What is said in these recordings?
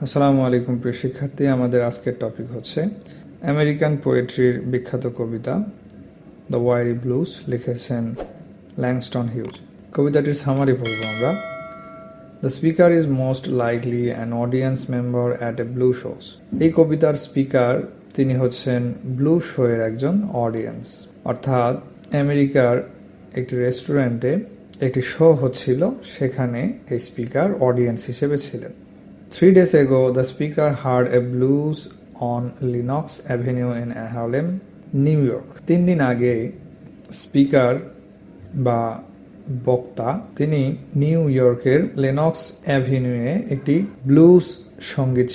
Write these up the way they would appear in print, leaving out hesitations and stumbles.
আসসালামু আলাইকুম প্রিয় শিক্ষার্থী, আমাদের আজকের টপিক হচ্ছে আমেরিকান পোয়েট্রির বিখ্যাত কবিতা দ্য ওয়াইরি ব্লুজ, লিখেছেন ল্যাংস্টন হিউজ। কবিতাটির সামারি পড়ব আমরা। The speaker is most likely an audience member at a blues show. এই কবিতার স্পিকার তিনি হচ্ছেন ব্লু শোয়ের একজন অডিয়েন্স, অর্থাৎ আমেরিকার একটি রেস্টুরেন্টে একটি শো হচ্ছিল, সেখানে এই স্পিকার অডিয়েন্স হিসেবে ছিলেন। 3 days ago, the speaker heard a blues on Lenox Avenue in Harlem, New York. 3 দিন আগে স্পিকার বা বক্তা তিনি নিউ ইয়র্কের লেনক্স অ্যাভিনিউয়ে একটি ব্লুজ সঙ্গীত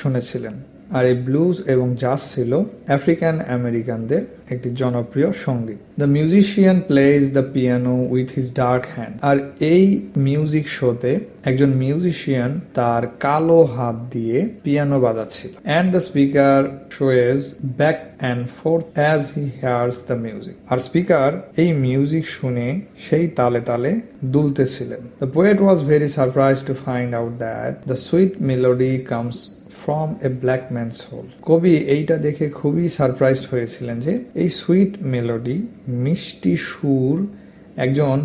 শুনেছিলেন। আর এই ব্লুজ এবং জাজ ছিল আফ্রিকান আমেরিকানদের একটি জনপ্রিয় সঙ্গীত। The musician plays the piano with his dark hand. আর এই মিউজিক শোতে একজন মিউজিশিয়ান তার কালো হাত দিয়ে পিয়ানো বাজাচ্ছিল। And the speaker shows back and forth as he hears the music. আর স্পিকার এই মিউজিক শুনে সেই তালে তালে দুলতেছিলেন। The poet was very surprise to find out that the sweet melody comes from a black man's soul. কবি এইটা দেখে খুবই সারপ্রাইজড হয়েছিলেন যে এই সুইট মেলোডি, মিষ্টি সুর একজন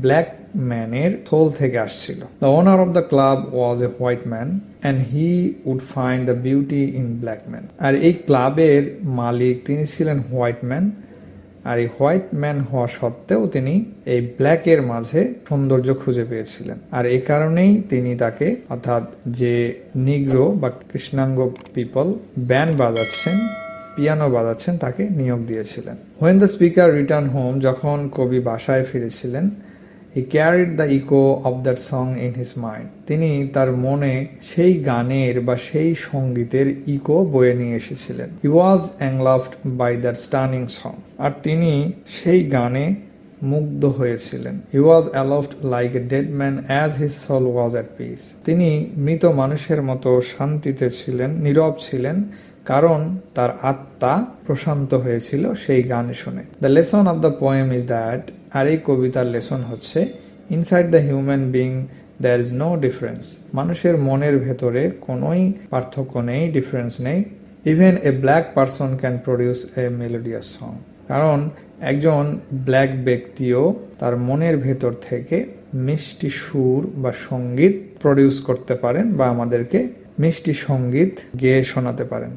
ব্ল্যাক ম্যানের সোল থেকে আসছিল। The owner of the club was a white man and he would find the beauty in black man. আর এই ক্লাবের মালিক তিনি ছিলেন হোয়াইট ম্যান, আর এই হোয়াইট ম্যান হওয়া সত্ত্বেও তিনি এই ব্ল্যাকের মাঝে সৌন্দর্য খুঁজে পেয়েছিলেন। আর এই কারণেই তিনি তাকে, অর্থাৎ যে নিগ্রো বা কৃষ্ণাঙ্গ পিপল ব্যান্ড বাজাচ্ছেন, পিয়ানো বাজাচ্ছেন, তাকে নিয়োগ দিয়েছিলেন। When the speaker return home, যখন কবি বাসায় ফিরেছিলেন, he carried the echo of that song in his mind. তিনি তার মনে সেই গানের বা সেই সঙ্গীতের ইকো বয়ে নিয়ে এসেছিলেন। He was enslaved by that stunning song. আর তিনি সেই গানে মুগ্ধ হয়েছিলেন। He was allowed like a dead man as his soul was at peace. তিনি মৃত মানুষের মতো শান্তিতে ছিলেন, নীরব ছিলেন, কারণ তার আত্মা প্রশান্ত হয়েছিল সেই গান শুনে। The lesson of the poem is that, আর এই কবিতার লেসন হচ্ছে, inside the human being there is no difference. মানুষের মনের ভেতরে কোনোই পার্থক্য নেই, ডিফারেন্স নেই। Even a black person can produce a melodious song. কারণ একজন ব্ল্যাক ব্যক্তিও তার মনের ভেতর থেকে মিষ্টি সুর বা সঙ্গীত প্রডিউস করতে পারেন বা আমাদেরকে মিষ্টি সঙ্গীত গেয়ে শোনাতে পারেন।